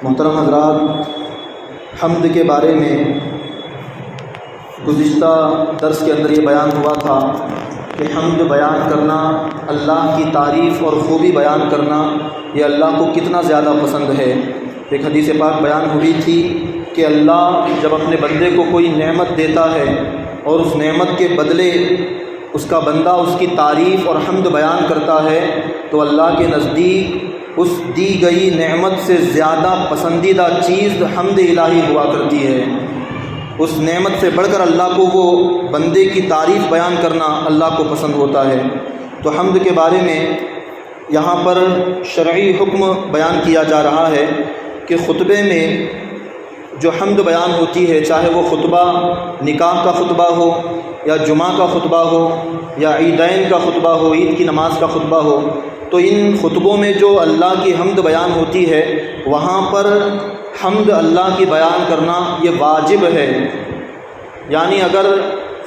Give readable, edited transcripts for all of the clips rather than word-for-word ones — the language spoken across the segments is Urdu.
محترم حضرات، حمد کے بارے میں گزشتہ درس کے اندر یہ بیان ہوا تھا کہ حمد بیان کرنا، اللہ کی تعریف اور خوبی بیان کرنا، یہ اللہ کو کتنا زیادہ پسند ہے۔ ایک حدیث پاک بیان ہوئی تھی کہ اللہ جب اپنے بندے کو کوئی نعمت دیتا ہے اور اس نعمت کے بدلے اس کا بندہ اس کی تعریف اور حمد بیان کرتا ہے تو اللہ کے نزدیک اس دی گئی نعمت سے زیادہ پسندیدہ چیز حمد الہی ہوا کرتی ہے۔ اس نعمت سے بڑھ کر اللہ کو وہ بندے کی تعریف بیان کرنا اللہ کو پسند ہوتا ہے۔ تو حمد کے بارے میں یہاں پر شرعی حکم بیان کیا جا رہا ہے کہ خطبے میں جو حمد بیان ہوتی ہے، چاہے وہ خطبہ نکاح کا خطبہ ہو یا جمعہ کا خطبہ ہو یا عیدین کا خطبہ ہو، عید کی نماز کا خطبہ ہو، تو ان خطبوں میں جو اللہ کی حمد بیان ہوتی ہے وہاں پر حمد اللہ کی بیان کرنا یہ واجب ہے۔ یعنی اگر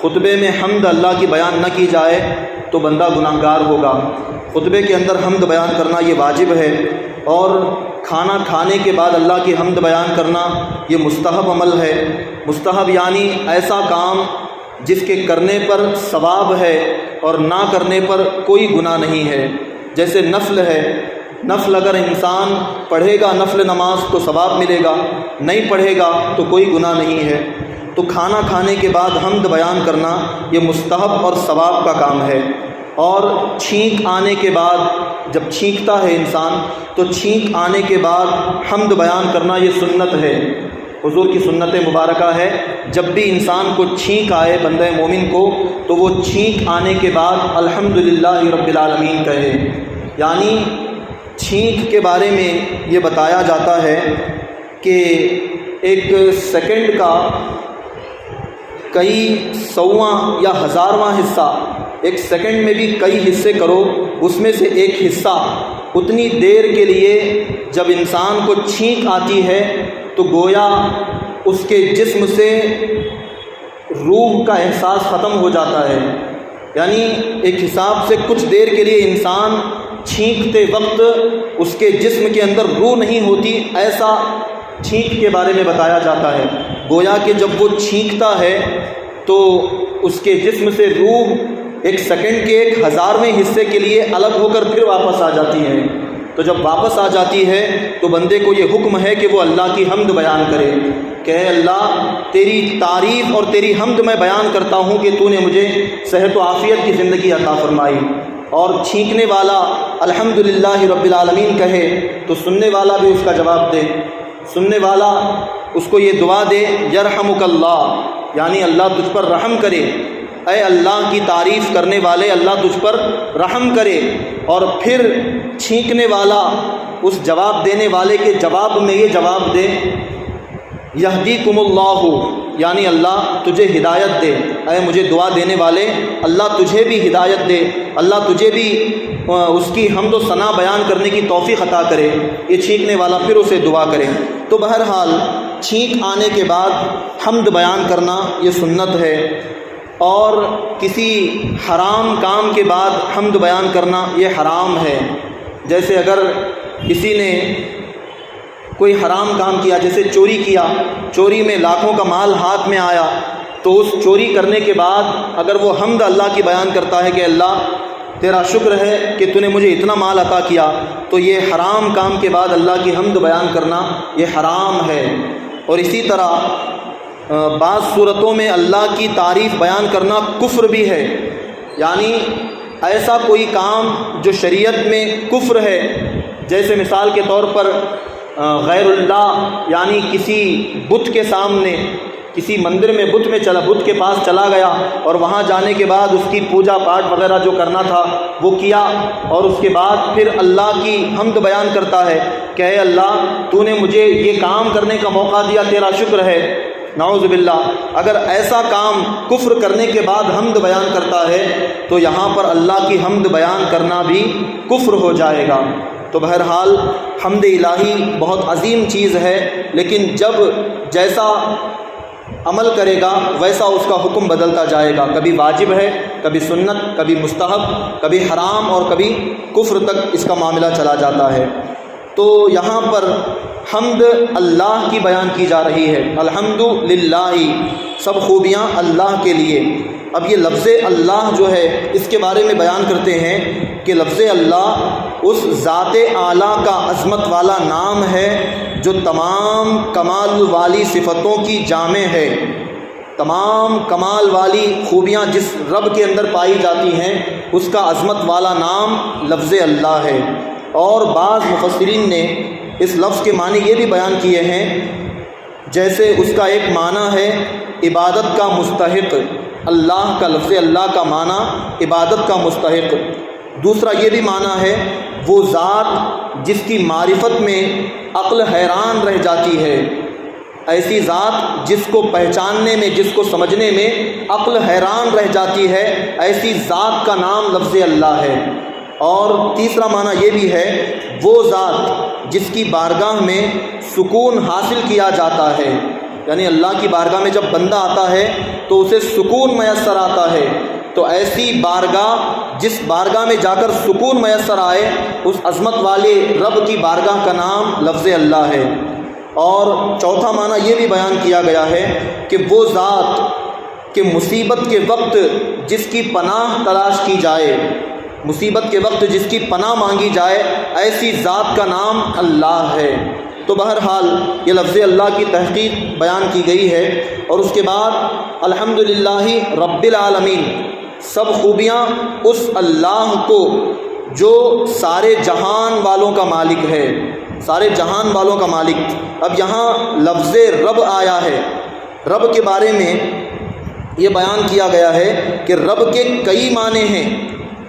خطبے میں حمد اللہ کی بیان نہ کی جائے تو بندہ گناہ گار ہوگا۔ خطبے کے اندر حمد بیان کرنا یہ واجب ہے، اور کھانا کھانے کے بعد اللہ کی حمد بیان کرنا یہ مستحب عمل ہے۔ مستحب یعنی ایسا کام جس کے کرنے پر ثواب ہے اور نہ کرنے پر کوئی گناہ نہیں ہے۔ جیسے نفل ہے، نفل اگر انسان پڑھے گا نفل نماز تو ثواب ملے گا، نہیں پڑھے گا تو کوئی گناہ نہیں ہے۔ تو کھانا کھانے کے بعد حمد بیان کرنا یہ مستحب اور ثواب کا کام ہے۔ اور چھینک آنے کے بعد، جب چھینکتا ہے انسان تو چھینک آنے کے بعد حمد بیان کرنا یہ سنت ہے، حضور کی سنت مبارکہ ہے۔ جب بھی انسان کو چھینک آئے بندہ مومن کو تو وہ چھینک آنے کے بعد الحمدللہ رب العالمین کہے۔ یعنی چھینک کے بارے میں یہ بتایا جاتا ہے کہ ایک سیکنڈ کا کئی سواں یا ہزارواں حصہ، ایک سیکنڈ میں بھی کئی حصے کرو، اس میں سے ایک حصہ اتنی دیر کے لیے جب انسان کو چھینک آتی ہے تو گویا اس کے جسم سے روح کا احساس ختم ہو جاتا ہے۔ یعنی ایک حساب سے کچھ دیر کے لیے انسان چھینکتے وقت اس کے جسم کے اندر روح نہیں ہوتی، ایسا چھینک کے بارے میں بتایا جاتا ہے۔ گویا کہ جب وہ چھینکتا ہے تو اس کے جسم سے روح ایک سیکنڈ کے 1000ویں حصے کے لیے الگ ہو کر پھر واپس آ جاتی ہے۔ تو جب واپس آ جاتی ہے تو بندے کو یہ حکم ہے کہ وہ اللہ کی حمد بیان کرے کہ اے اللہ تیری تعریف اور تیری حمد میں بیان کرتا ہوں کہ تو نے مجھے صحت و عافیت کی زندگی عطا فرمائی۔ اور چھینکنے والا الحمدللہ رب العالمین کہے تو سننے والا بھی اس کا جواب دے، سننے والا اس کو یہ دعا دے یرحمک اللہ، یعنی اللہ تجھ پر رحم کرے۔ اے اللہ کی تعریف کرنے والے، اللہ تجھ پر رحم کرے۔ اور پھر چھینکنے والا اس جواب دینے والے کے جواب میں یہ جواب دے یہدیکم اللہ، یعنی اللہ تجھے ہدایت دے۔ اے مجھے دعا دینے والے، اللہ تجھے بھی ہدایت دے، اللہ تجھے بھی اس کی حمد و ثنا بیان کرنے کی توفیق عطا کرے۔ یہ چھینکنے والا پھر اسے دعا کرے۔ تو بہرحال چھینک آنے کے بعد حمد بیان کرنا یہ سنت ہے، اور کسی حرام کام کے بعد حمد بیان کرنا یہ حرام ہے۔ جیسے اگر کسی نے کوئی حرام کام کیا، جیسے چوری کیا، چوری میں لاکھوں کا مال ہاتھ میں آیا، تو اس چوری کرنے کے بعد اگر وہ حمد اللہ کی بیان کرتا ہے کہ اللہ تیرا شکر ہے کہ تو نے مجھے اتنا مال عطا کیا، تو یہ حرام کام کے بعد اللہ کی حمد بیان کرنا یہ حرام ہے۔ اور اسی طرح بعض صورتوں میں اللہ کی تعریف بیان کرنا کفر بھی ہے۔ یعنی ایسا کوئی کام جو شریعت میں کفر ہے، جیسے مثال کے طور پر غیر اللہ، یعنی کسی بت کے سامنے، کسی مندر میں بت کے پاس چلا گیا اور وہاں جانے کے بعد اس کی پوجا پاٹ وغیرہ جو کرنا تھا وہ کیا، اور اس کے بعد پھر اللہ کی حمد بیان کرتا ہے کہ اے اللہ تو نے مجھے یہ کام کرنے کا موقع دیا، تیرا شکر ہے۔ نعوذ باللہ، اگر ایسا کام کفر کرنے کے بعد حمد بیان کرتا ہے تو یہاں پر اللہ کی حمد بیان کرنا بھی کفر ہو جائے گا۔ تو بہرحال حمد الہی بہت عظیم چیز ہے، لیکن جب جیسا عمل کرے گا ویسا اس کا حکم بدلتا جائے گا، کبھی واجب ہے، کبھی سنت، کبھی مستحب، کبھی حرام اور کبھی کفر تک اس کا معاملہ چلا جاتا ہے۔ تو یہاں پر حمد اللہ کی بیان کی جا رہی ہے، الحمدللہ، سب خوبیاں اللہ کے لیے۔ اب یہ لفظ اللہ جو ہے اس کے بارے میں بیان کرتے ہیں کہ لفظ اللہ اس ذات اعلیٰ کا عظمت والا نام ہے جو تمام کمال والی صفتوں کی جامع ہے۔ تمام کمال والی خوبیاں جس رب کے اندر پائی جاتی ہیں اس کا عظمت والا نام لفظ اللہ ہے۔ اور بعض مفسرین نے اس لفظ کے معنی یہ بھی بیان کیے ہیں، جیسے اس کا ایک معنی ہے عبادت کا مستحق، اللہ کا لفظ اللہ کا معنی عبادت کا مستحق۔ دوسرا یہ بھی معنی ہے وہ ذات جس کی معرفت میں عقل حیران رہ جاتی ہے، ایسی ذات جس کو پہچاننے میں، جس کو سمجھنے میں عقل حیران رہ جاتی ہے، ایسی ذات کا نام لفظ اللہ ہے۔ اور تیسرا معنی یہ بھی ہے وہ ذات جس کی بارگاہ میں سکون حاصل کیا جاتا ہے، یعنی اللہ کی بارگاہ میں جب بندہ آتا ہے تو اسے سکون میسر آتا ہے، تو ایسی بارگاہ جس بارگاہ میں جا کر سکون میسر آئے اس عظمت والے رب کی بارگاہ کا نام لفظ اللہ ہے۔ اور چوتھا معنی یہ بھی بیان کیا گیا ہے کہ وہ ذات کہ مصیبت کے وقت جس کی پناہ تلاش کی جائے، مصیبت کے وقت جس کی پناہ مانگی جائے، ایسی ذات کا نام اللہ ہے۔ تو بہرحال یہ لفظ اللہ کی تحقیق بیان کی گئی ہے۔ اور اس کے بعد الحمدللہ رب العالمین، سب خوبیاں اس اللہ کو جو سارے جہان والوں کا مالک ہے، سارے جہان والوں کا مالک۔ اب یہاں لفظ رب آیا ہے، رب کے بارے میں یہ بیان کیا گیا ہے کہ رب کے کئی معنی ہیں،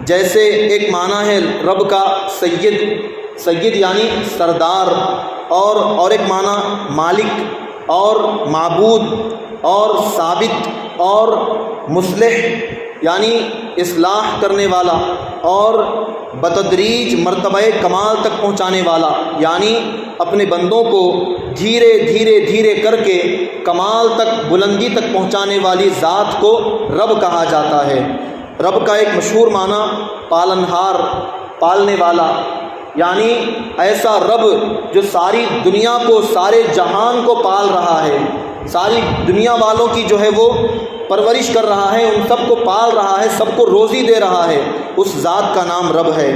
جیسے ایک معنی ہے رب کا سید یعنی سردار، اور ایک معنی مالک اور معبود اور ثابت اور مصلح یعنی اصلاح کرنے والا، اور بتدریج مرتبہ کمال تک پہنچانے والا، یعنی اپنے بندوں کو دھیرے دھیرے دھیرے کر کے کمال تک، بلندی تک پہنچانے والی ذات کو رب کہا جاتا ہے۔ رب کا ایک مشہور معنی پالنہار، پالنے والا، یعنی ایسا رب جو ساری دنیا کو، سارے جہان کو پال رہا ہے، ساری دنیا والوں کی جو ہے وہ پرورش کر رہا ہے، ان سب کو پال رہا ہے، سب کو روزی دے رہا ہے، اس ذات کا نام رب ہے۔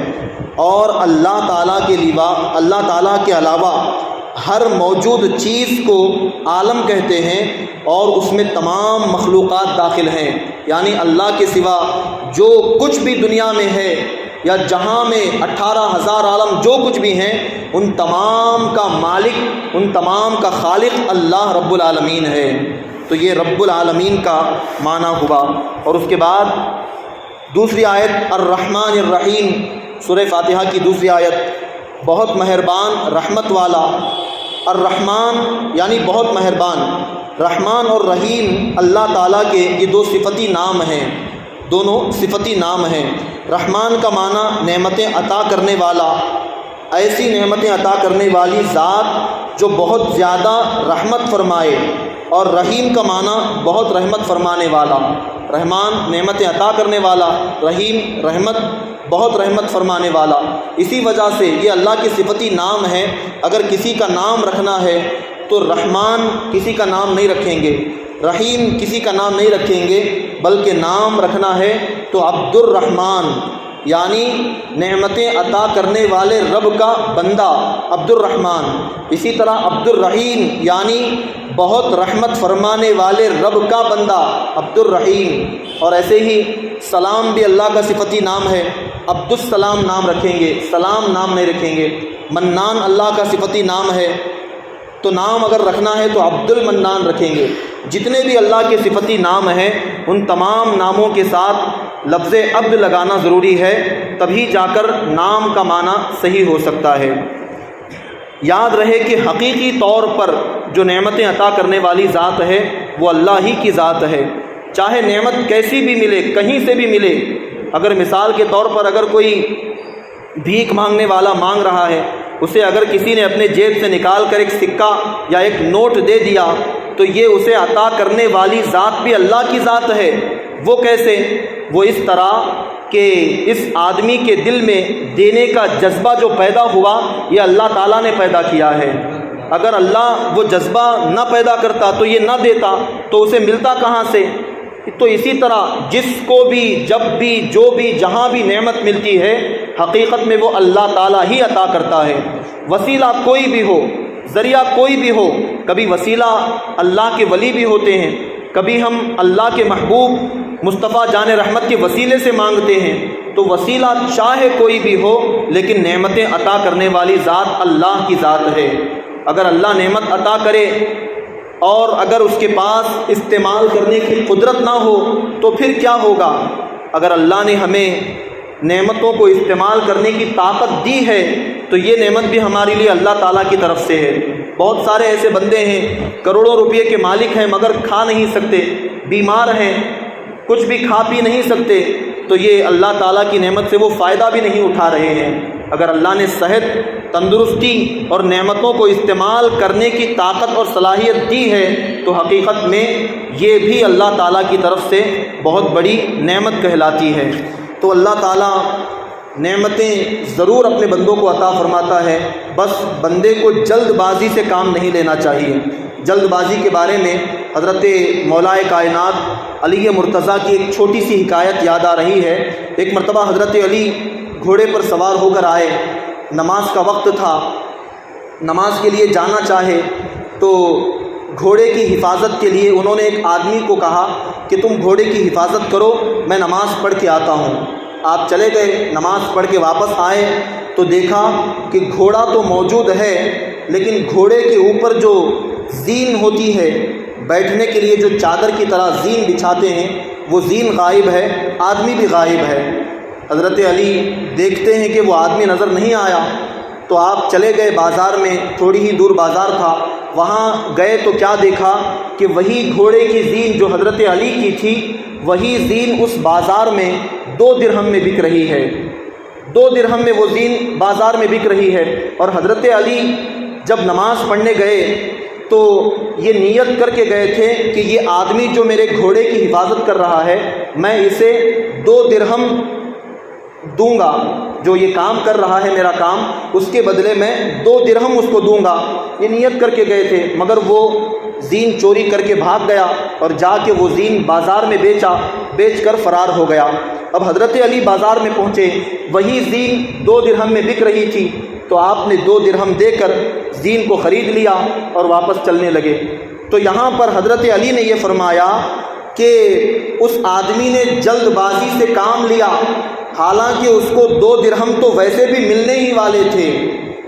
اور اللہ تعالیٰ کے علاوہ ہر موجود چیز کو عالم کہتے ہیں، اور اس میں تمام مخلوقات داخل ہیں، یعنی اللہ کے سوا جو کچھ بھی دنیا میں ہے یا جہاں میں 18,000 عالم جو کچھ بھی ہیں، ان تمام کا مالک، ان تمام کا خالق اللہ رب العالمین ہے۔ تو یہ رب العالمین کا معنی ہوا۔ اور اس کے بعد دوسری آیت الرحمن الرحیم، سورہ فاتحہ کی دوسری آیت، بہت مہربان رحمت والا۔ الرحمن یعنی بہت مہربان، رحمان اور رحیم اللہ تعالیٰ کے یہ دو صفتی نام ہیں، دونوں صفتی نام ہیں۔ رحمان کا معنی نعمتیں عطا کرنے والا، ایسی نعمتیں عطا کرنے والی ذات جو بہت زیادہ رحمت فرمائے، اور رحیم کا معنی بہت رحمت فرمانے والا۔ رحمان نعمتیں عطا کرنے والا، رحیم رحمت، بہت رحمت فرمانے والا۔ اسی وجہ سے یہ اللہ کی صفتی نام ہے۔ اگر کسی کا نام رکھنا ہے تو رحمان کسی کا نام نہیں رکھیں گے، رحیم کسی کا نام نہیں رکھیں گے، بلکہ نام رکھنا ہے تو عبد الرحمن، یعنی نعمتیں عطا کرنے والے رب کا بندہ عبد الرحمن۔ اسی طرح عبد الرحیم یعنی بہت رحمت فرمانے والے رب کا بندہ عبد الرحیم۔ اور ایسے ہی سلام بھی اللہ کا صفتی نام ہے، عبد السلام نام رکھیں گے، سلام نام نہیں رکھیں گے۔ منان اللہ کا صفتی نام ہے، تو نام اگر رکھنا ہے تو عبد المنان رکھیں گے۔ جتنے بھی اللہ کے صفتی نام ہیں ان تمام ناموں کے ساتھ لفظ عبد لگانا ضروری ہے، تبھی جا کر نام کا معنی صحیح ہو سکتا ہے۔ یاد رہے کہ حقیقی طور پر جو نعمتیں عطا کرنے والی ذات ہے وہ اللہ ہی کی ذات ہے، چاہے نعمت کیسی بھی ملے، کہیں سے بھی ملے۔ اگر مثال کے طور پر اگر کوئی بھیک مانگنے والا مانگ رہا ہے، اسے اگر کسی نے اپنے جیب سے نکال کر ایک سکہ یا ایک نوٹ دے دیا تو یہ اسے عطا کرنے والی ذات بھی اللہ کی ذات ہے۔ وہ کیسے؟ وہ اس طرح کہ اس آدمی کے دل میں دینے کا جذبہ جو پیدا ہوا یہ اللہ تعالیٰ نے پیدا کیا ہے۔ اگر اللہ وہ جذبہ نہ پیدا کرتا تو یہ نہ دیتا تو اسے ملتا کہاں سے؟ تو اسی طرح جس کو بھی جب بھی جو بھی جہاں بھی نعمت ملتی ہے حقیقت میں وہ اللہ تعالیٰ ہی عطا کرتا ہے۔ وسیلہ کوئی بھی ہو، ذریعہ کوئی بھی ہو، کبھی وسیلہ اللہ کے ولی بھی ہوتے ہیں، کبھی ہم اللہ کے محبوب مصطفیٰ جان رحمت کے وسیلے سے مانگتے ہیں، تو وسیلہ چاہے کوئی بھی ہو لیکن نعمتیں عطا کرنے والی ذات اللہ کی ذات ہے۔ اگر اللہ نعمت عطا کرے اور اگر اس کے پاس استعمال کرنے کی قدرت نہ ہو تو پھر کیا ہوگا؟ اگر اللہ نے ہمیں نعمتوں کو استعمال کرنے کی طاقت دی ہے تو یہ نعمت بھی ہمارے لیے اللہ تعالیٰ کی طرف سے ہے۔ بہت سارے ایسے بندے ہیں کروڑوں روپے کے مالک ہیں مگر کھا نہیں سکتے، بیمار ہیں، کچھ بھی کھا پی نہیں سکتے، تو یہ اللہ تعالیٰ کی نعمت سے وہ فائدہ بھی نہیں اٹھا رہے ہیں۔ اگر اللہ نے صحت، تندرستی اور نعمتوں کو استعمال کرنے کی طاقت اور صلاحیت دی ہے تو حقیقت میں یہ بھی اللہ تعالیٰ کی طرف سے بہت بڑی نعمت کہلاتی ہے۔ تو اللہ تعالیٰ نعمتیں ضرور اپنے بندوں کو عطا فرماتا ہے، بس بندے کو جلد بازی سے کام نہیں لینا چاہیے۔ جلد بازی کے بارے میں حضرت مولائے کائنات علی مرتضیٰ کی ایک چھوٹی سی حکایت یاد آ رہی ہے۔ ایک مرتبہ حضرت علی گھوڑے پر سوار ہو کر آئے، نماز کا وقت تھا، نماز کے لیے جانا چاہے تو گھوڑے کی حفاظت کے لیے انہوں نے ایک آدمی کو کہا کہ تم گھوڑے کی حفاظت کرو، میں نماز پڑھ کے آتا ہوں۔ آپ چلے گئے، نماز پڑھ کے واپس آئے تو دیکھا کہ گھوڑا تو موجود ہے لیکن گھوڑے کے اوپر جو زین ہوتی ہے، بیٹھنے کے لیے جو چادر کی طرح زین بچھاتے ہیں، وہ زین غائب ہے، آدمی بھی غائب ہے۔ حضرت علی دیکھتے ہیں کہ وہ آدمی نظر نہیں آیا تو آپ چلے گئے بازار میں، تھوڑی ہی دور بازار تھا، وہاں گئے تو کیا دیکھا کہ وہی گھوڑے کی زین جو حضرت علی کی تھی، وہی زین اس بازار میں 2 درہم میں بک رہی ہے۔ 2 درہم میں وہ زین بازار میں بک رہی ہے۔ اور حضرت علی جب نماز پڑھنے گئے تو یہ نیت کر کے گئے تھے کہ یہ آدمی جو میرے گھوڑے کی حفاظت کر رہا ہے میں اسے 2 درہم دوں گا، جو یہ کام کر رہا ہے میرا کام، اس کے بدلے میں 2 درہم اس کو دوں گا، یہ نیت کر کے گئے تھے، مگر وہ زین چوری کر کے بھاگ گیا اور جا کے وہ زین بازار میں بیچ کر فرار ہو گیا۔ اب حضرت علی بازار میں پہنچے، وہی زین 2 درہم میں بک رہی تھی، تو آپ نے 2 درہم دے کر زین کو خرید لیا اور واپس چلنے لگے۔ تو یہاں پر حضرت علی نے یہ فرمایا کہ اس آدمی نے جلد بازی سے کام لیا، حالانکہ اس کو 2 درہم تو ویسے بھی ملنے ہی والے تھے،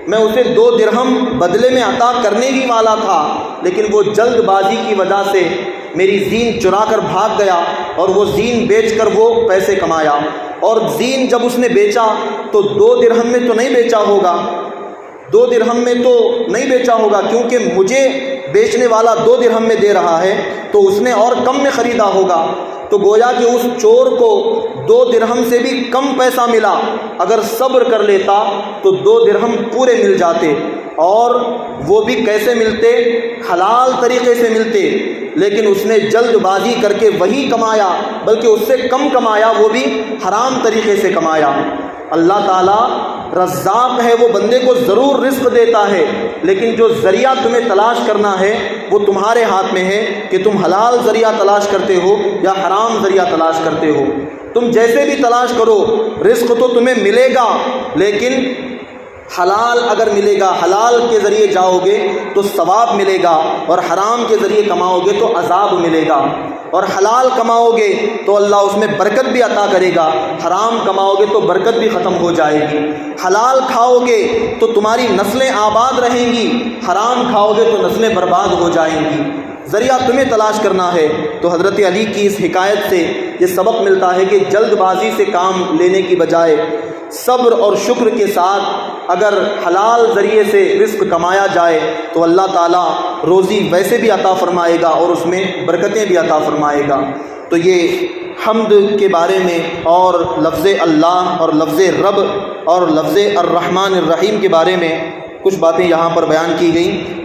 میں اسے 2 درہم بدلے میں عطا کرنے ہی والا تھا، لیکن وہ جلد بازی کی وجہ سے میری زین چرا کر بھاگ گیا اور وہ زین بیچ کر وہ پیسے کمایا۔ اور زین جب اس نے بیچا تو 2 درہم میں تو نہیں بیچا ہوگا، 2 درہم میں تو نہیں بیچا ہوگا، کیونکہ مجھے بیچنے والا 2 درہم میں دے رہا ہے تو اس نے اور کم میں خریدا ہوگا۔ تو گویا کہ اس چور کو 2 درہم سے بھی کم پیسہ ملا، اگر صبر کر لیتا تو 2 درہم پورے مل جاتے، اور وہ بھی کیسے ملتے؟ حلال طریقے سے ملتے، لیکن اس نے جلد بازی کر کے وہی کمایا، بلکہ اس سے کم کمایا، وہ بھی حرام طریقے سے کمایا۔ اللہ تعالیٰ رزاق ہے، وہ بندے کو ضرور رزق دیتا ہے، لیکن جو ذریعہ تمہیں تلاش کرنا ہے وہ تمہارے ہاتھ میں ہے کہ تم حلال ذریعہ تلاش کرتے ہو یا حرام ذریعہ تلاش کرتے ہو۔ تم جیسے بھی تلاش کرو رزق تو تمہیں ملے گا، لیکن حلال اگر ملے گا، حلال کے ذریعے جاؤ گے تو ثواب ملے گا، اور حرام کے ذریعے کماؤ گے تو عذاب ملے گا۔ اور حلال کماؤ گے تو اللہ اس میں برکت بھی عطا کرے گا، حرام کماؤ گے تو برکت بھی ختم ہو جائے گی۔ حلال کھاؤ گے تو تمہاری نسلیں آباد رہیں گی، حرام کھاؤ گے تو نسلیں برباد ہو جائیں گی۔ ذریعہ تمہیں تلاش کرنا ہے۔ تو حضرت علی کی اس حکایت سے یہ سبق ملتا ہے کہ جلد بازی سے کام لینے کی بجائے صبر اور شکر کے ساتھ اگر حلال ذریعے سے رزق کمایا جائے تو اللہ تعالیٰ روزی ویسے بھی عطا فرمائے گا اور اس میں برکتیں بھی عطا فرمائے گا۔ تو یہ حمد کے بارے میں اور لفظ اللہ اور لفظ رب اور لفظ الرحمن الرحیم کے بارے میں کچھ باتیں یہاں پر بیان کی گئیں۔